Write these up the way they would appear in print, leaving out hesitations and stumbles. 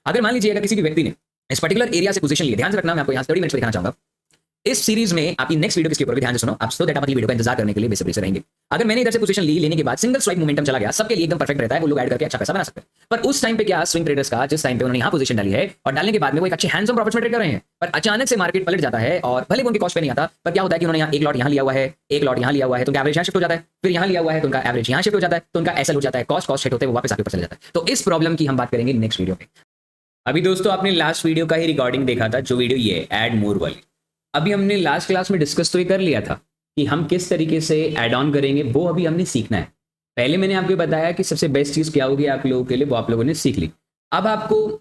अगर मान लीजिए अगर किसी भी व्यक्ति ने इस पर्टिकुलर एरिया से पोजीशन ली, ध्यान से रखना, मैं आपको यहाँ 30 मिनट्स में दिखाना चाहूंगा। इस सीरीज में आपकी नेक्स्ट वीडियो किसके ऊपर भी ध्यान से सुनो आप, सो दैट आप अगली वीडियो का इंतजार करने के लिए बेसब्री से रहेंगे। अगर मैंने इधर से पोजीशन ली, लेने के बाद सिंगल स्वाइप मोमेंटम चला गया, सबके लिए एकदम परफेक्ट रहता है, वो लोग ऐड करके अच्छा पैसा बना सकते हैं। पर उस टाइम पे क्या स्विंग ट्रेडर्स का, जिस टाइम पे उन्होंने यहाँ पोजीशन डाली है और डालने के बाद में वो एक अच्छे हैंड्स ऑन प्रॉफिट्स में ट्रेड कर रहे हैं, पर अचानक से मार्केट पलट जाता है और भले उनके कॉस्ट पे नहीं आता, पर क्या होता है कि उन्होंने यहाँ एक लॉट यहाँ लिया हुआ है, एक लॉट यहाँ लिया हुआ है, तो उनका एवरेज यहाँ शिफ्ट हो जाता है, फिर यहाँ लिया हुआ है तो उनका एवरेज यहाँ शिफ्ट हो जाता है, तो उनका एसएल हो जाता है, कॉस्ट हिट होते हैं, वो वापस आके ऊपर चला जाता है। तो इस प्रॉब्लम की हम बात करेंगे नेक्स्ट वीडियो में। अभी दोस्तों आपने लास्ट वीडियो का ही रिकॉर्डिंग देखा था, जो वीडियो ये ऐड मोर वाली। अभी हमने लास्ट क्लास में डिस्कस तो ये कर लिया था कि हम किस तरीके से ऐड ऑन करेंगे, वो अभी हमने सीखना है। पहले मैंने आपको बताया कि सबसे बेस्ट चीज क्या होगी आप लोगों के लिए, वो आप लोगों ने सीख ली। अब आपको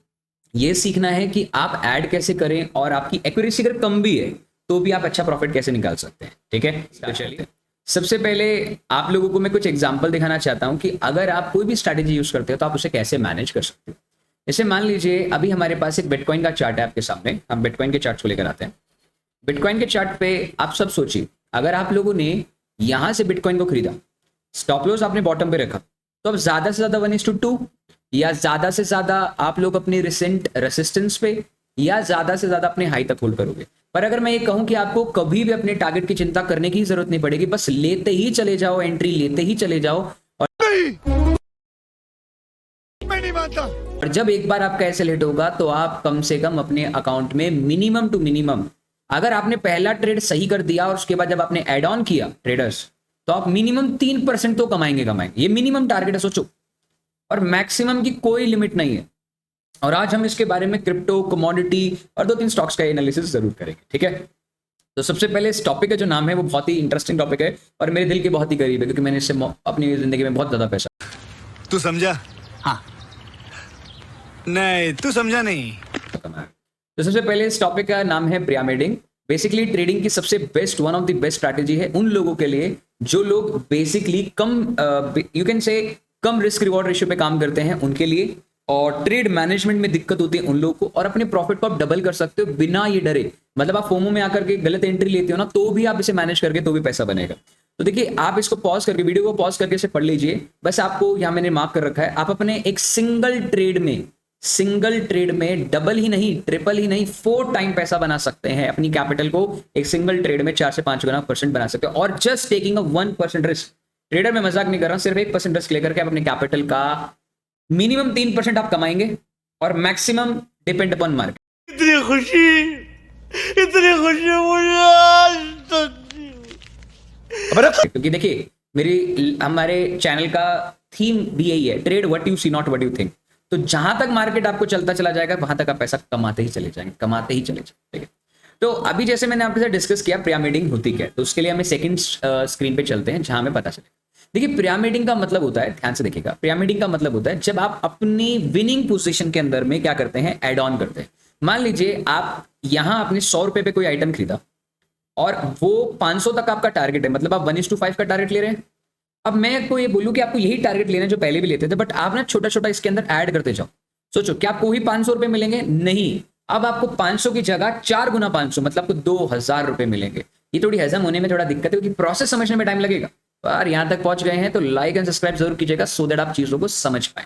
ये सीखना है कि आप ऐड कैसे करें और आपकी एक्यूरेसी अगर कम भी है तो भी आप अच्छा प्रॉफिट कैसे निकाल सकते हैं। ठीक है, तो चलिए सबसे पहले आप लोगों को मैं कुछ एग्जाम्पल दिखाना चाहता हूं कि अगर आप कोई भी स्ट्रैटेजी यूज करते हो तो आप उसे कैसे मैनेज कर सकते हो। जैसे मान लीजिए अभी हमारे पास एक बिटकॉइन का चार्ट है आपके सामने, हम बिटकॉइन के चार्ट को लेकर आते हैं। बिटकॉइन के चार्ट पे आप सब सोचिए, अगर आप लोगों ने यहां से बिटकॉइन को खरीदा, स्टॉप लॉस आपने बॉटम पे रखा, तो अब ज्यादा से ज्यादा 1:2 या ज्यादा से ज्यादा आप लोग अपने रिसेंट रेसिस्टेंस पे या ज्यादा से ज्यादा अपने हाई तक होल्ड करोगे। पर अगर मैं ये कहूं कि आपको कभी भी अपने टारगेट की चिंता करने की जरूरत नहीं पड़ेगी, बस लेते ही चले जाओ, एंट्री लेते ही चले जाओ, मैं नहीं मानता। और जब एक बार आपका एसएल हिट होगा तो आप कम से कम अपने अकाउंट में मिनिमम टू मिनिमम, अगर आपने पहला ट्रेड सही कर दिया और उसके बाद जब आपने एड ऑन किया ट्रेडर्स, तो आप मिनिमम 3% तो कमाएंगे। ये मिनिमम टारगेट है, सोचो, और मैक्सिमम की कोई लिमिट नहीं है। और आज हम इसके बारे में क्रिप्टो, कमोडिटी और 2-3 स्टॉक्स का एनालिसिस जरूर करेंगे। ठीक है, तो सबसे पहले इस टॉपिक का जो नाम है वो बहुत ही इंटरेस्टिंग टॉपिक है और मेरे दिल के बहुत ही करीब है, क्योंकि मैंने इससे अपनी जिंदगी में बहुत ज्यादा पैसा। तू समझा? हाँ। नहीं, तू समझा नहीं। तो सबसे पहले इस टॉपिक का नाम है पिरामिडिंग। बेसिकली ट्रेडिंग की सबसे best, one of the best strategy है उन लोगों के लिए जो लोग basically come, you can say come risk reward ratio पे काम करते हैं, उनके लिए, और ट्रेड मैनेजमेंट में दिक्कत होती है उन लोगों को, और अपने प्रॉफिट को आप डबल कर सकते हो बिना ये डरे। मतलब आप फोमो में आकर के गलत एंट्री लेते हो ना, तो भी आप इसे मैनेज करके तो भी पैसा बनेगा। तो देखिए, आप इसको पॉज करके, वीडियो को पॉज करके इसे पढ़ लीजिए। बस आपको यहाँ मैंने मार्क कर रखा है, आप अपने एक सिंगल ट्रेड में डबल ही नहीं, ट्रिपल ही नहीं, 4 टाइम पैसा बना सकते हैं। अपनी कैपिटल को एक सिंगल ट्रेड में 4 से 5 गुना % बना सकते हो, और just taking a 1% risk. Trader में मजाक नहीं कर रहा, सिर्फ 1% रिस्क लेकर के आप अपने कैपिटल का मिनिमम 3% आप कमाएंगे और मैक्सिमम डिपेंड अपॉन मार्केट। इतनी खुशी मुझे आज तक। क्योंकि देखिए, हमारे चैनल का थीम भी यही है, trade what you see not what you think. तो जहां तक मार्केट आपको चलता चला जाएगा, वहां तक आप पैसा कमाते ही चले जाएंगे। ठीक है, तो अभी जैसे मैंने आपके साथ डिस्कस किया पिरामिडिंग होती क्या है, तो उसके लिए हमें सेकंड स्क्रीन पे चलते हैं जहां हमें पता चलेगा। देखिए, पिरामिडिंग का मतलब होता है, ध्यान से देखिएगा, पिरामिडिंग का मतलब होता है जब आप अपनी विनिंग पोजीशन के अंदर में क्या करते हैं, एड ऑन करते हैं। मान लीजिए आप यहां आपने 100 रुपए पे कोई आइटम खरीदा और वो 500 तक आपका टारगेट है, मतलब आप 1:5 का टारगेट ले रहे हैं। अब मैं आपको ये बोलूं कि आपको यही टारगेट लेना है जो पहले भी लेते थे, बट आप ना छोटा छोटा इसके अंदर ऐड करते जाओ। सोचो, क्या आपको वही 500 रुपए मिलेंगे? नहीं, अब आपको 500 की जगह 4 गुना 500, मतलब आपको 2000 रुपए मिलेंगे। ये थोड़ी हजम होने में थोड़ा दिक्कत है, क्योंकि प्रोसेस समझने में टाइम लगेगा। पर यहां तक पहुंच गए हैं तो लाइक एंड सब्सक्राइब जरूर कीजिएगा, सो दैट आप चीजों को समझ पाए।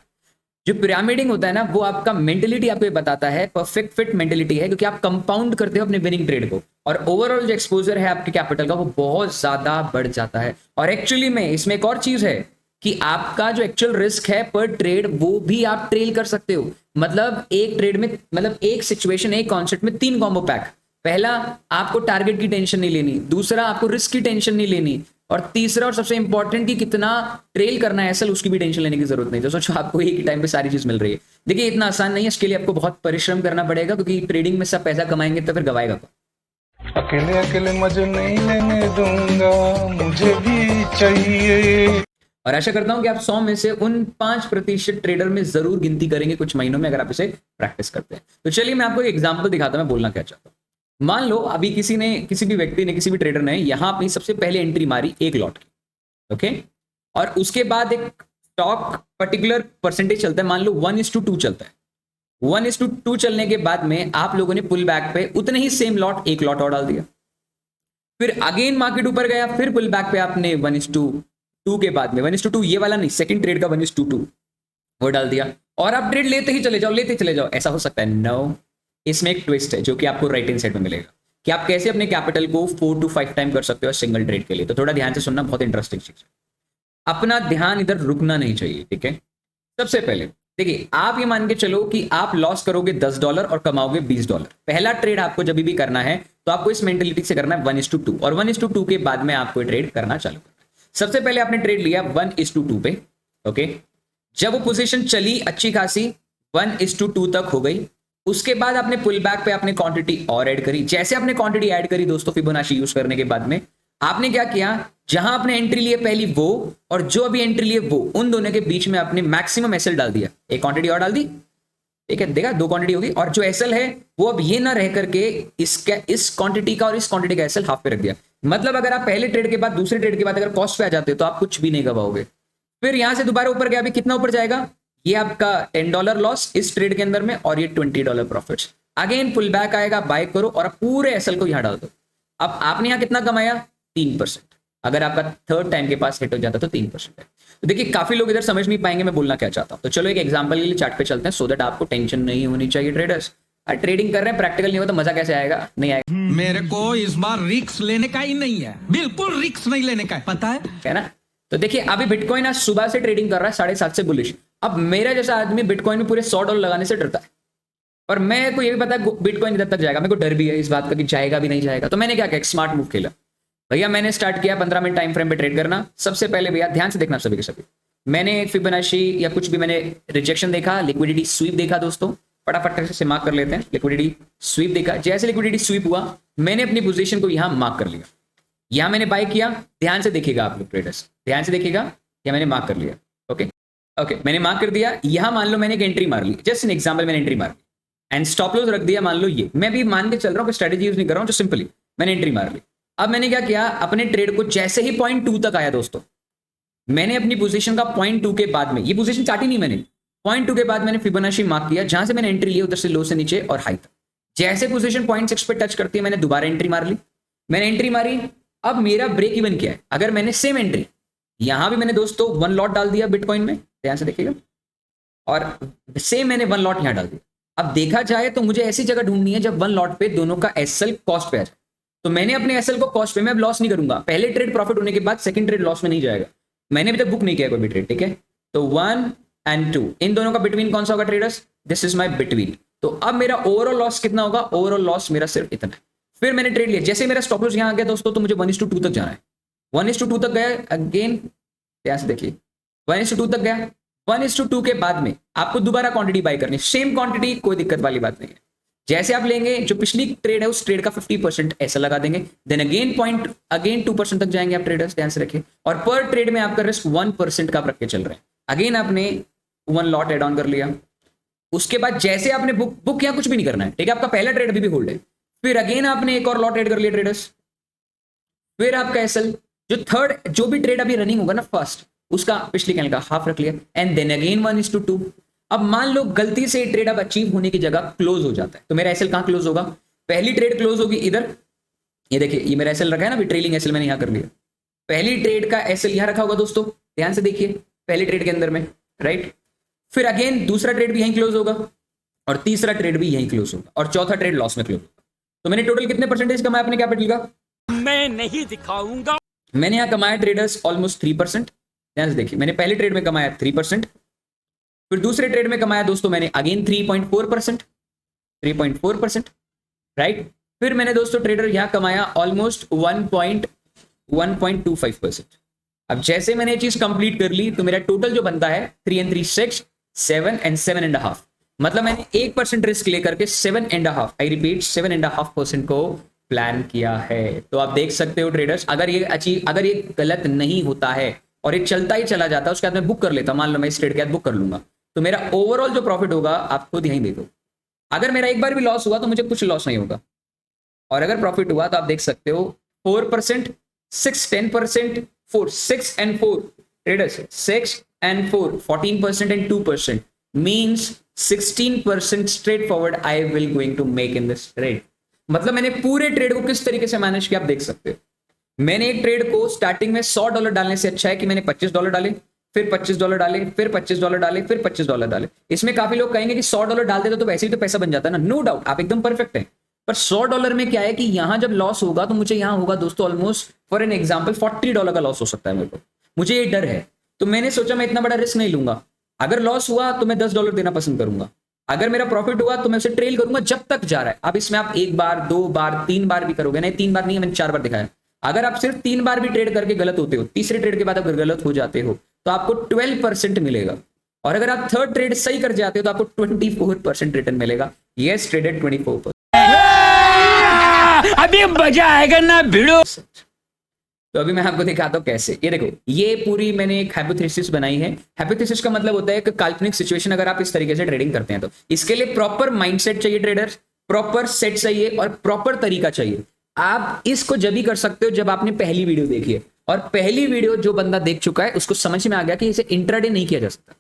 जो पिरामिडिंग होता है ना, वो आपका मेंटेलिटी आपको ये बताता है, परफेक्ट फिट मेंटेलिटी है, क्योंकि आप कंपाउंड करते हो अपने विनिंग ट्रेड को, और ओवरऑल जो एक्सपोजर है आपके कैपिटल का वो बहुत ज्यादा बढ़ जाता है। और एक्चुअली में इसमें एक और चीज है कि आपका जो एक्चुअल रिस्क है पर ट्रेड, वो भी आप ट्रेल कर सकते हो। मतलब एक ट्रेड में, मतलब एक सिचुएशन, एक कॉन्सेप्ट में 3 कॉम्बो पैक। पहला, आपको टारगेट की टेंशन नहीं लेनी। दूसरा, आपको रिस्क की टेंशन नहीं लेनी। और तीसरा और सबसे इंपॉर्टेंट कि कितना ट्रेल करना है एसएल, उसकी भी टेंशन लेने की जरूरत नहीं। तो सोचो, आपको एक ही टाइम पे सारी चीज मिल रही है। देखिए, इतना आसान नहीं है, इसके लिए आपको बहुत परिश्रम करना पड़ेगा, क्योंकि ट्रेडिंग में सब पैसा कमाएंगे तो फिर गवाएगा कौन? अकेले अकेले मजे नहीं लेने दूंगा, मुझे भी चाहिए। और आशा करता हूं कि आप 100 में से उन 5% ट्रेडर में जरूर गिनती करेंगे कुछ महीनों में, अगर आप इसे प्रैक्टिस करते हैं। तो चलिए मैं आपको एक एग्जांपल दिखाता हूं, मैं बोलना क्या चाहता हूं। मान लो अभी किसी भी व्यक्ति ने, किसी भी ट्रेडर ने यहां अपनी सबसे पहले एंट्री मारी 1 लॉट की, ओके, और उसके बाद एक स्टॉक पर्टिकुलर परसेंटेज चलता है, मान लो 1:2 चलता है। 1:2 चलने के बाद में आप लोगों ने पुल बैक पे उतने ही सेम लॉट, 1 लॉट और डाल दिया। फिर अगेन मार्केट ऊपर गया, फिर पुल बैक पे आपने 1:2 के बाद में 1:2, ये वाला नहीं, सेकंड ट्रेड का 1:2 वो डाल दिया। और आप ट्रेड लेते ही चले जाओ, ऐसा हो सकता है? नो, इसमें एक ट्विस्ट है जो कि आपको राइट हैंड साइड में मिलेगा कि आप कैसे अपने कैपिटल को 4 to 5 टाइम कर सकते हो सिंगल ट्रेड के लिए। तो थोड़ा ध्यान से सुनना, बहुत इंटरेस्टिंग चीज है। अपना ध्यान इधर रुकना नहीं चाहिए, ठीक है। सबसे पहले देखिए, आप ये मान के चलो कि आप लॉस करोगे $10 और कमाओगे $20। पहला ट्रेड आपको जब भी करना है तो आपको इस मेंटेलिटी से करना है 1:2 और 1:2 के बाद में आपको ट्रेड करना चालू करना है। सबसे पहले आपने ट्रेड लिया 1:2 पे, ओके। जब वो पोजीशन चली अच्छी खासी 1:2 तक हो गई, उसके बाद आपने पुल बैक पे आपने क्वांटिटी और ऐड करी। जैसे आपने क्वांटिटी ऐड करी दोस्तों फिबोनाची यूज करने के बाद में आपने क्या किया, जहां आपने एंट्री लिए पहली वो और जो अभी एंट्री लिए वो, उन दोनों के बीच में आपने मैक्सिमम एसएल डाल दिया। एक क्वांटिटी और डाल दी, ठीक है, देखा 2 क्वांटिटी होगी। और जो एसएल है वो अब ये ना रह करके इसका इस क्वांटिटी का और इस क्वांटिटी का एसएल हाफ पे रख दिया। मतलब अगर आप पहले ट्रेड के बाद दूसरे ट्रेड के बाद अगर कॉस्ट पे आ जाते तो आप कुछ भी नहीं गवाओगे। फिर यहां से दोबारा ऊपर गया, अभी कितना ऊपर जाएगा, ये आपका $10 लॉस इस ट्रेड के अंदर में और ये $20 प्रॉफिट्स। अगेन पुल बैक आएगा, बाय करो और आप पूरे एसएल को यहां डाल दो। अब आपने यहां कितना कमाया, 3%। अगर आपका थर्ड टाइम के पास हिट हो जाता तो 3% है। तो देखिए काफी लोग इधर समझ नहीं पाएंगे मैं बोलना क्या चाहता हूं। तो चलो एक एग्जांपल के लिए चार्ट पे चलते हैं सो दैट आपको टेंशन नहीं होनी चाहिए। ट्रेडर्स ट्रेडिंग कर रहे हैं, प्रैक्टिकल नहीं हो तो मजा कैसे आएगा, नहीं आएगा। मेरे को इस बार रिस्क लेने का ही नहीं है, बिल्कुल रिस्क नहीं लेने का है, पता है ना। तो देखिए अभी बिटकॉइन आज सुबह से ट्रेडिंग कर रहा है 7:30 से बुलिश। अब मेरा जैसा आदमी बिटकॉइन में पूरे $100 लगाने से डरता है, और मैं को ये भी पता है बिटकॉइन इधर तक जाएगा, मेरे को डर भी है इस बात का कि जाएगा भी नहीं जाएगा। तो मैंने क्या किया, एक स्मार्ट मूव खेला भैया। मैंने स्टार्ट किया 15 मिनट टाइम फ्रेम पे ट्रेड करना। सबसे पहले भैया ध्यान से देखना सभी के सभी, मैंने फिबोनाची या कुछ भी मैंने रिजेक्शन देखा, लिक्विडिटी स्वीप देखा दोस्तों, फटाफट से मार्क कर लेते हैं। लिक्विडिटी स्वीप देखा, जैसे लिक्विडिटी स्वीप हुआ मैंने अपनी पोजीशन को यहां मार्क कर लिया। यहां मैंने बाय किया, ध्यान से देखिएगा आप लोग ट्रेडर्स, ध्यान से देखिएगा, या मैंने मार्क कर लिया, ओके ओके मैंने मार्क कर दिया। यहां मान लो मैंने एक एंट्री मार ली, जस्ट एन एग्जांपल, मैंने एंट्री मार ली एंड स्टॉप लॉस रख दिया। मान लो ये मैं भी मान के चल रहा हूं, स्ट्रेटेजी यूज नहीं कर रहा हूं, जो सिंपली मैंने एंट्री मार ली। अब मैंने क्या किया, अपने ट्रेड को जैसे ही 0.2 तक आया दोस्तों, मैंने अपनी पोजीशन का 0.2 के बाद में, ये पोजीशन चाटी नहीं मैंने, 0.2 के बाद मैंने फिबोनाची मार्क किया, जहां से मैंने एंट्री ली उधर से लो से नीचे और हाई तक। जैसे पोजीशन 0.6 पे टच करती है मैंने दोबारा एंट्री मार ली, मैंने एंट्री मारी। अब मेरा ब्रेक इवन क्या है, अगर मैंने सेम एंट्री यहां भी मैंने दोस्तों 1 लॉट डाल दिया बिटकॉइन में, ध्यान से देखिएगा, और सेम मैंने 1 लॉट यहां डाल दिया। अब देखा जाए तो मुझे ऐसी जगह ढूंढनी है जब 1 लॉट पे दोनों का एसएल कॉस्ट पे आ जाए। तो मैंने अपने एसएल को कॉस्ट पे, मैं अब लॉस नहीं करूंगा। पहले ट्रेड प्रॉफिट होने के बाद सेकंड ट्रेड लॉस में नहीं जाएगा। मैंने अभी तक बुक नहीं किया कोई भी ट्रेड, ठीक है। तो 1 और 2 इन दोनों का बिटवीन कौन सा होगा traders, this is my between. तो अब मेरा ओवरऑल लॉस कितना होगा, ओवरऑल लॉस मेरा सिर्फ इतना है। फिर मैंने ट्रेड लिया, जैसे मेरा स्टॉप लॉस यहां आ गया दोस्तों, तो मुझे 1:2 तक जाना है। 1:2 तक गया, अगेन ध्यान से देखिए 1:2 तक गया। 1:2 के बाद में आपको दोबारा क्वांटिटी बाय करनी, सेम क्वांटिटी, कोई दिक्कत वाली बात नहीं है। जैसे आप लेंगे जो पिछली ट्रेड है उस ट्रेड का 50% ऐसा लगा देंगे, देन अगेन 2% तक जाएंगे आप ट्रेडर्स, ध्यान से रखिए। और पर ट्रेड में आपका रिस्क 1% का रख के चल रहे हैं। अगेन आपने 1 लॉट एड ऑन कर लिया। उसके बाद जैसे आपने बुक या कुछ भी नहीं करना है, ठीक है, आपका पहला ट्रेड अभी भी होल्ड है। फिर अगेन आपने एक और लॉट एड कर लिया ट्रेडर्स। फिर आपका एसएल जो थर्ड, जो भी ट्रेड अभी रनिंग होगा ना फर्स्ट, उसका पिछले कैंडल का हाफ रख लिया एंड देन अगेन 1:2। अब मान लो गलती से ट्रेड अब अचीव होने की जगह क्लोज हो जाता है, तो मेरा एसएल कहां क्लोज होगा, पहली ट्रेड क्लोज होगी इधर। ये देखिए ये मेरा एसएल रखा है ना, अभी ट्रेलिंग एसएल मैंने यहां कर लिया। पहली ट्रेड का एसएल यहां रखा होगा दोस्तों, ध्यान से देखिए पहली ट्रेड के अंदर में, राइट। फिर अगेन दूसरा ट्रेड भी यहीं क्लोज होगा और तीसरा ट्रेड भी यहीं क्लोज होगा और चौथा ट्रेड लॉस में क्लोज होगा। तो मैंने टोटल कितने परसेंटेज कमाया अपने कैपिटल का, मैं नहीं दिखाऊंगा। मैंने यहां कमाया ट्रेडर्स ऑलमोस्ट 3%। ध्यान से देखिए मैंने पहले ट्रेड में कमाया 3%, फिर दूसरे ट्रेड में कमाया दोस्तों मैंने अगेन 3.4%, राइट। फिर मैंने दोस्तों ट्रेडर यहां कमाया ऑलमोस्ट 1.25%। अब जैसे मैंने ये चीज कंप्लीट कर ली तो मेरा टोटल जो बनता है 3 and 3 6 7 and 7.5, मतलब मैंने 1% रिस्क लेकर के 7.5, आई रिपीट 7.5% को प्लान किया है। तो आप देख सकते हो ट्रेडर्स, अगर ये गलत नहीं होता है और ये चलता ही चला जाता है, उसके बाद मैं बुक कर लेता, मान लो मैं इस ट्रेड के बाद बुक कर लूंगा, तो मेरा ओवरऑल जो प्रॉफिट होगा आप खुद यहीं देखो। अगर मेरा एक बार भी लॉस हुआ तो मुझे कुछ लॉस नहीं होगा, और अगर प्रॉफिट हुआ तो आप देख सकते हो 4%, 6, 10%, 4, 6 and 4 traders, 6 and 4, 14% and 2% means 16% straightforward I will going to make in this trade. मतलब मैंने पूरे ट्रेड को किस तरीके से मैनेज किया आप देख सकते हो। मैंने एक ट्रेड को स्टार्टिंग में $100 डालने से अच्छा है कि मैंने $25 डाले, फिर $25 डाले, फिर $25 डाले, फिर $25 डाले। इसमें काफी लोग कहेंगे कि $100 डाल देते तो वैसे ही तो पैसा बन जाता है ना। नो डाउट, आप एकदम परफेक्ट हैं। पर $100 में क्या है कि यहां जब लॉस होगा तो मुझे यहां होगा दोस्तों ऑलमोस्ट फॉर एन एग्जाम्पल $40 का लॉस हो सकता है मेरे को। मुझे ये डर है, तो मैंने सोचा मैं इतना बड़ा रिस्क नहीं लूंगा। अगर लॉस हुआ तो मैं $10 देना पसंद करूंगा, अगर मेरा प्रॉफिट हुआ तो मैं उसे ट्रेल करूंगा जब तक जा रहा है। अब इसमें आप 1 बार 2 बार 3 बार भी करोगे, नहीं 3 बार नहीं, मैंने 4 बार दिखाया। अगर आप सिर्फ 3 बार भी ट्रेड करके गलत होते हो, तीसरे ट्रेड के बाद अगर गलत हो जाते हो तो आपको 12% मिलेगा, और अगर आप थर्ड ट्रेड सही कर जाते हो तो आपको 24% रिटर्न मिलेगा। Yes, traded 24%। अभी मजा आएगा ना भिड़ो। तो अभी मैं आपको दिखाता हूं कैसे। ये देखो, ये पूरी मैंने एक हाइपोथेसिस बनाई है। हाइपोथेसिस का मतलब होता है कि काल्पनिक सिचुएशन अगर आप इस तरीके से ट्रेडिंग करते हैं तो इसके लिए प्रॉपर माइंडसेट चाहिए ट्रेडर्स, प्रॉपर सेट चाहिए और प्रॉपर तरीका चाहिए। आप इसको जब भी कर सकते हो जब आपने पहली वीडियो देखी है, और पहली वीडियो जो बंदा देख चुका है उसको समझ में आ गया कि इसे इंट्राडे नहीं किया जा सकता।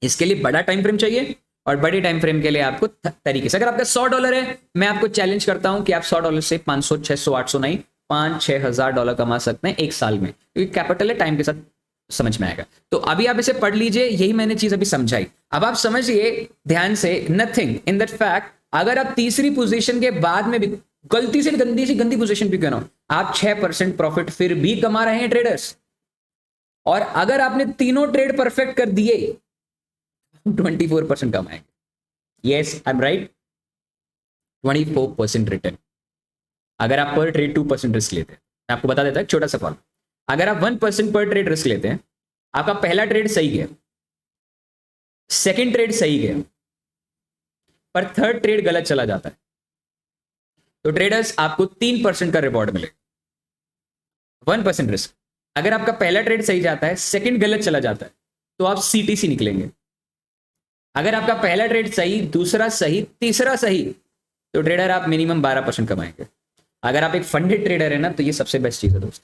इसके लिए बड़ा टाइम फ्रेम चाहिए, और बड़े टाइम फ्रेम के लिए आपको तरीके से, अगर आपका $100 है, मैं आपको चैलेंज करता हूं कि आप $100 से 500 600 800 नहीं, 5-6 हजार डॉलर कमा सकते हैं एक साल में, क्योंकि कैपिटल है, टाइम के साथ समझ में आएगा। तो अभी आप इसे पढ़ लीजिए, यही मैंने चीज अभी समझाई। अब आप समझिए ध्यान से, नथिंग इन दैट फैक्ट, अगर आप तीसरी पोजीशन के बाद में भी गलती से गंदी पोजीशन भी क्यों ना हो, आप 6% प्रॉफिट फिर भी कमा रहे हैं ट्रेडर्स। और अगर आपने तीनों ट्रेड परफेक्ट कर दिए 24% कमाएंगे। Yes, I am right, 24% return. अगर आप पर ट्रेड 2% रिस्क लेते हैं, मैं आपको बता देता हूं छोटा सा फॉर्म। अगर आप 1% पर ट्रेड रिस्क लेते हैं, आपका पहला ट्रेड सही गया, सेकंड ट्रेड सही गया, पर थर्ड ट्रेड गलत चला जाता है, तो ट्रेडर्स आपको 3% का रिवॉर्ड मिलेगा। 1% रिस्क। अगर आपका पहला ट्रेड सही जाता है, सेकंड गलत चला जाता है, तो आप CTC निकलेंगे। अगर आपका पहला ट्रेड सही, दूसरा सही, तीसरा सही, तो ट्रेडर आप मिनिमम 12% कमाएंगे। अगर आप एक फंडेड ट्रेडर है ना, तो ये सबसे बेस्ट चीज है दोस्त।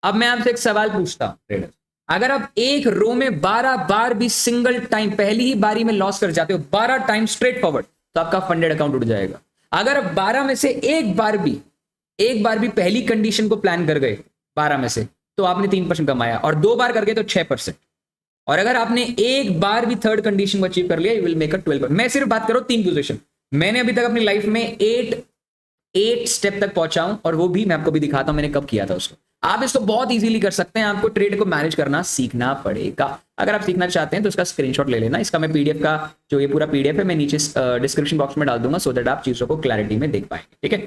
अब मैं आपसे एक सवाल पूछता हूं ट्रेडर, अगर आप एक रो में 12 बार भी सिंगल टाइम पहली ही बारी में लॉस कर जाते हो, 12 टाइम स्ट्रेट फॉरवर्ड, तो आपका फंडेड अकाउंट उठ जाएगा। अगर आप 12 में से एक बार भी पहली कंडीशन को प्लान कर गए 12 में से, तो आपने 3% कमाया, और 2 बार कर गए तो 6%। और अगर आपने एक बार भी थर्ड कंडीशन को अचीव कर लिया, यू विल मेक अ 12%। मैं सिर्फ बात करूं 3 पोजीशन, मैंने अभी तक अपनी लाइफ में 8 स्टेप तक पहुंचा हूं, और वो भी मैं आपको भी दिखाता हूं मैंने कब किया था उसको। आप इसको बहुत इजीली कर सकते हैं, आपको ट्रेड को मैनेज करना सीखना पड़ेगा। अगर आप सीखना चाहते हैं तो इसका स्क्रीनशॉट ले लेना। इसका मैं पीडीएफ का जो ये पूरा पीडीएफ है मैं नीचे डिस्क्रिप्शन बॉक्स में डाल दूंगा, सो दैट आप चीजों को क्लैरिटी में देख पाएंगे। ठीक है,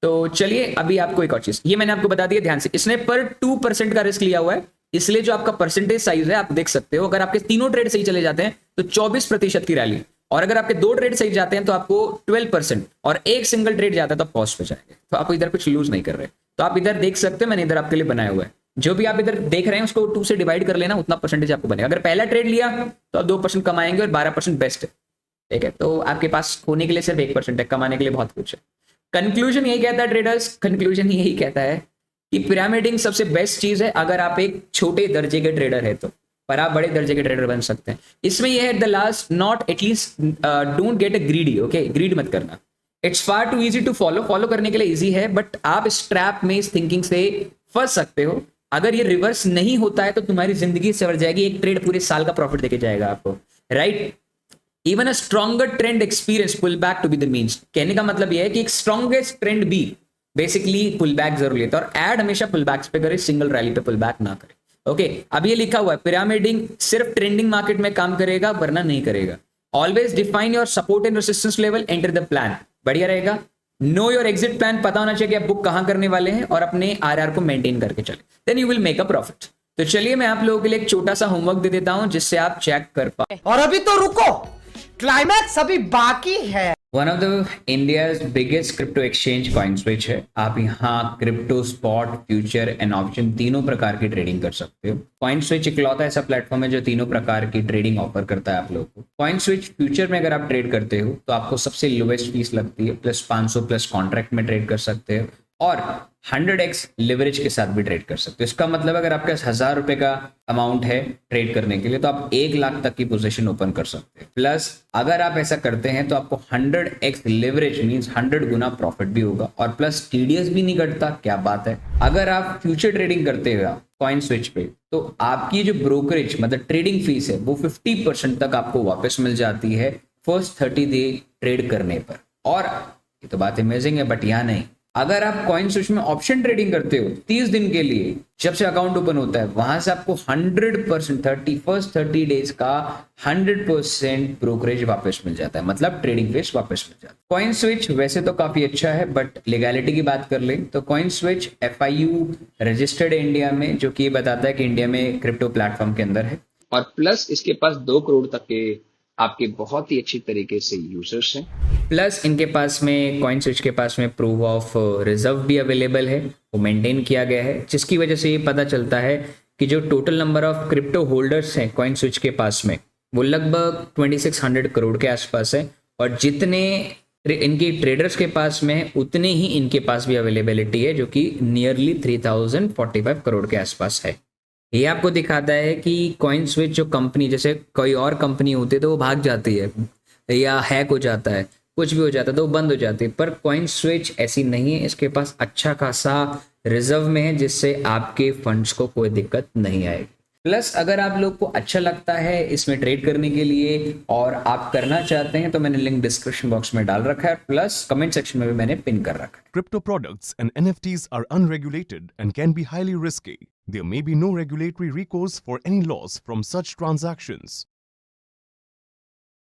तो चलिए अभी आपको एक और चीज, ये मैंने आपको बता दिया ध्यान से, इसने पर 2% का रिस्क लिया हुआ है, इसलिए जो आपका परसेंटेज साइज है आप देख सकते हो। अगर आपके तीनों ट्रेड सही चले जाते हैं तो 24% की रैली, और अगर आपके 2 ट्रेड सही जाते हैं तो आपको 12%, और एक सिंगल ट्रेड जाता है तो आप पॉज पे जाएंगे। तो आप इधर कुछ लूज नहीं कर रहे, तो आप इधर देख सकते हैं, मैंने इधर आपके लिए बनाया हुआ है। जो भी आप इधर देख रहे हैं उसको 2 से डिवाइड कर लेना, उतना परसेंटेज आपको बनेगा। अगर पहला ट्रेड लिया तो आप 2% कमाएंगे, और 12% बेस्ट है। ठीक है, तो आपके पास खोने के लिए सिर्फ 1% है, कमाने के लिए बहुत कुछ है। कंक्लूजन यही कहता है ट्रेडर्स, कंक्लूजन यही कहता है कि पिरामिडिंग सबसे बेस्ट चीज है अगर आप एक छोटे दर्जे के ट्रेडर है तो, पर आप बड़े दर्जे के ट्रेडर बन सकते हैं। इसमें यह है the last not at least don't get a greedy. Okay, greed मत करना। It's far too easy to follow करने के लिए इजी है, बट आप इस ट्रैप में इस थिंकिंग से फंस सकते हो। अगर ये रिवर्स नहीं होता है तो तुम्हारी जिंदगी सवर जाएगी, एक ट्रेड पूरे साल का प्रॉफिट देके जाएगा आपको, right. Even a stronger trend experience pull back to be the means. कहने का मतलब यह है कि एक स्ट्रॉन्गेस्ट ट्रेंड भी बेसिकली पुल बैक जरूर लेता है, और एड हमेशा पुल बैक्स पे करे, सिंगल रैली पे पुल बैक ना करे। ओके, अब ये लिखा हुआ है पिरामिडिंग सिर्फ ट्रेंडिंग मार्केट में काम करेगा, वरना नहीं करेगा। Always define your support and resistance level, enter the plan, बढ़िया रहेगा। नो योर एग्जिट प्लान, पता होना चाहिए कि आप बुक कहां करने वाले हैं, और अपने आरआर को मेंटेन करके चले, then you will make a profit. तो चलिए मैं आप लोगों के लिए एक छोटा सा होमवर्क दे देता हूं जिससे आप चेक कर पाए। और अभी तो रुको, क्लाइमैक्स अभी बाकी है। One of the India's biggest crypto exchange CoinSwitch है। आप यहाँ crypto, spot, future and option तीनों प्रकार की ट्रेडिंग कर सकते हो। CoinSwitch इकलौता ऐसा प्लेटफॉर्म है जो तीनों प्रकार की ट्रेडिंग ऑफर करता है आप लोगों को। CoinSwitch फ्यूचर में अगर आप ट्रेड करते हो तो आपको सबसे लोएस्ट फीस लगती है, +500 प्लस कॉन्ट्रैक्ट में ट्रेड कर सकते हो। और 100x लिवरेज के साथ भी ट्रेड कर सकते हो। इसका मतलब अगर आपके पास 1000 रुपए का अमाउंट है ट्रेड करने के लिए तो आप 1 लाख तक की पोजीशन ओपन कर सकते हैं। प्लस अगर आप ऐसा करते हैं तो आपको 100x लिवरेज मींस 100 गुना प्रॉफिट भी होगा और प्लस टीडीएस भी नहीं कटता। क्या बात है। अगर आप फ्यूचर ट्रेडिंग करते हो कॉइन स्विच पे तो आपकी जो ब्रोकरेज मतलब ट्रेडिंग फीस है वो 50% तक आपको वापस मिल जाती है फर्स्ट 30 डे ट्रेड करने पर। और ये तो बात अमेजिंग है, बट यहाँ नहीं, अगर आप कॉइन स्विच में ऑप्शन ट्रेडिंग करते हो 30 दिन के लिए जब से अकाउंट ओपन होता है वहां से आपको 100% फर्स्ट 30 डेज का 100% ब्रोकरेज वापस मिल जाता है, मतलब ट्रेडिंग फीस वापस मिल जाता है। कॉइन स्विच वैसे तो काफी अच्छा है, बट लीगैलिटी की बात कर ले तो coin switch FIU registered India में, जो कि बताता है कि इंडिया में क्रिप्टो प्लेटफॉर्म के अंदर है, और प्लस इसके पास 2 करोड़ तक के आपके बहुत ही अच्छी तरीके से यूजर्स हैं। प्लस इनके पास में कॉइन स्विच के पास में प्रूफ ऑफ रिजर्व भी अवेलेबल है, वो मेंटेन किया गया है, जिसकी वजह से ये पता चलता है कि जो total number of crypto holders हैं कॉइन स्विच के पास में वो लगभग 2600 करोड़ के आसपास है, और जितने इनके ट्रेडर्स के पास में है उतने ही इनके पास भी अवेलेबिलिटी है, जो कि नियरली 3045 करोड़ के आसपास है। ये आपको दिखाता है कि कॉइन स्विच जो कंपनी, जैसे कोई और कंपनी होती है तो वो भाग जाती है या हैक हो जाता है, कुछ भी हो जाता है तो वो बंद हो जाती है, पर कॉइन स्विच ऐसी नहीं है। इसके पास अच्छा खासा रिजर्व में है, जिससे आपके फंड्स को कोई दिक्कत नहीं आएगी। प्लस अगर आप लोग को अच्छा लगता है इसमें ट्रेड करने के लिए और आप करना चाहते हैं तो मैंने लिंक डिस्क्रिप्शन बॉक्स में डाल रखा है, प्लस कमेंट सेक्शन में भी मैंने पिन कर रखा है। Crypto products and NFTs are unregulated and can be highly risky. There may be no regulatory recourse for any loss from such transactions.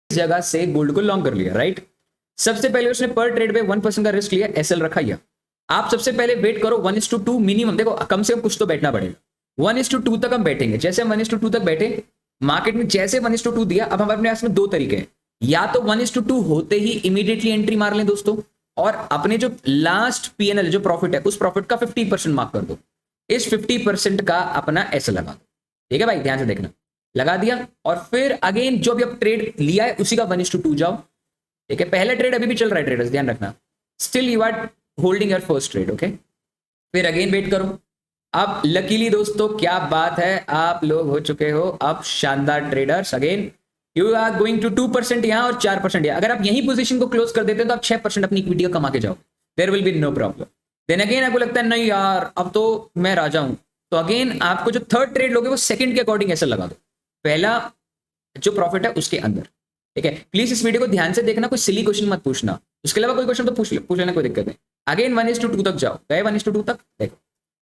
इस जगह से गोल्ड को लॉन्ग कर लिया, राइट। सबसे पहले उसने पर ट्रेड पे 1% का रिस्क लिया, SL रखा। या आप सबसे पहले वेट करो 1:2 मिनिमम, देखो कम से कम कुछ तो बैठना पड़ेगा। 1:2 तक हम बैठेंगे। जैसे हम 1:2 तक बैठे, मार्केट में जैसे 1:2 दिया, अब हमारे पास में 2 तरीके हैं, या तो 1:2 होते ही इमीडिएटली एंट्री मार लें दोस्तों, और अपने जो लास्ट PNL जो प्रॉफिट है उस प्रॉफिट का 50% मार्क कर दो, इस 50% का अपना ऐसे लगा दो। ठीक है भाई, ध्यान से देखना, लगा दिया, और फिर अगेन जो भी अब ट्रेड लिया है उसी का 1:2 जाओ। ठीक है, पहला ट्रेड अभी भी चल रहा है ट्रेडर्स, ध्यान रखना, still you are holding your first trade. Okay, फिर अगेन वेट करो। अब लकीली दोस्तों क्या बात है, आप लोग हो चुके हो अब शानदार traders. Again you are going to 2% यहाँ और 4% यहाँ। अगर आप यही पोजीशन को क्लोज कर देते हैं तो आप 6% अपनी इक्विटी कमा के जाओ, there will be no problem. Then again आपको लगता है नहीं यार अब तो मैं राजा हूं, तो अगेन आपको जो थर्ड ट्रेड लोगे वो सेकंड के अकॉर्डिंग ऐसा लगा दो, पहला जो प्रॉफिट है उसके अंदर। ठीक है, प्लीज इस वीडियो को ध्यान से देखना, कोई सिली क्वेश्चन मत पूछना, उसके अलावा कोई क्वेश्चन तो पूछ लेना, कोई दिक्कत नहीं। अगेन 1:2 तक जाओ, गए 1:2 तक, देखो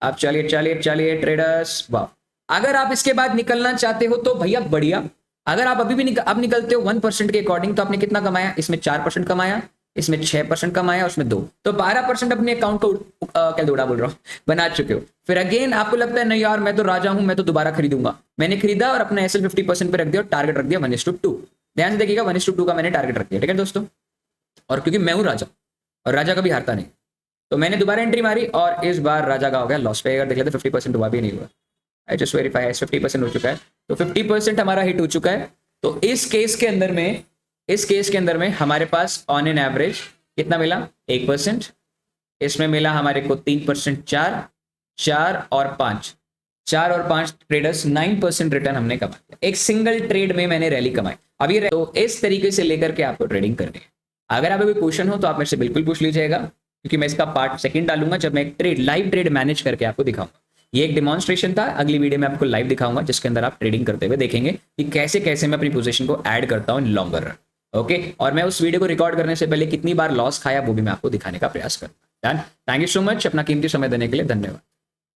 आप चलिए ट्रेडर्स, वाह। अगर आप इसके बाद निकलना चाहते हो तो भैया बढ़िया। अगर आप अभी भी अब निकलते हो 1% के अकॉर्डिंग, तो आपने कितना कमाया, इसमें 4% कमाया, इसमें 6% कमाया, उसमें 2, तो 12% अपने अकाउंट को क्या दौड़ा बोल रहा हूँ बना चुके हो। फिर अगेन आपको लगता है नहीं यार मैं तो राजा हूं, मैं तो दोबारा खरीदूंगा, मैंने खरीदा और अपना SL 50% पे रख दिया और टारगेट रख दिया 1:2। ध्यान से देखिएगा 1:2 का मैंने टारगेट रख दिया। ठीक है दोस्तों, और क्योंकि मैं हूं राजा और राजा कभी हारता नहीं, तो मैंने दोबारा एंट्री मारी और इस बार राजा का हो गया लॉस पे। अगर देख लेते 50% हुआ भी नहीं हुआ, आई जस्ट वेरीफाई 50% हो चुका है, तो 50% हमारा हिट हो चुका है। तो इस केस के अंदर में हमारे पास ऑन एन एवरेज कितना मिला, 1%, इसमें मिला हमारे को 3%, 4 और 5 ट्रेडर्स 9% रिटर्न हमने कमाया। एक सिंगल ट्रेड में मैंने रैली कमाई। अब ये तो इस तरीके से लेकर के आपको ट्रेडिंग करनी है। अगर आपको कोई क्वेश्चन हो तो आप मेरे से बिल्कुल पूछ लीजिएगा, क्योंकि मैं इसका पार्ट 2 डालूंगा जब मैं एक लाइव ट्रेड मैनेज करके आपको दिखाऊंगा। ये एक डेमोन्स्ट्रेशन था, अगली वीडियो में आपको लाइव दिखाऊंगा जिसके अंदर आप ट्रेडिंग करते हुए देखेंगे कि कैसे कैसे मैं अपनी पोजीशन को ऐड करता हूं इन लॉन्गर रन। ओके, और मैं उस वीडियो को रिकॉर्ड करने से पहले कितनी बार लॉस खाया वो भी मैं आपको दिखाने का प्रयास करता हूं। थैंक यू सो मच अपना कीमती समय देने के लिए, धन्यवाद।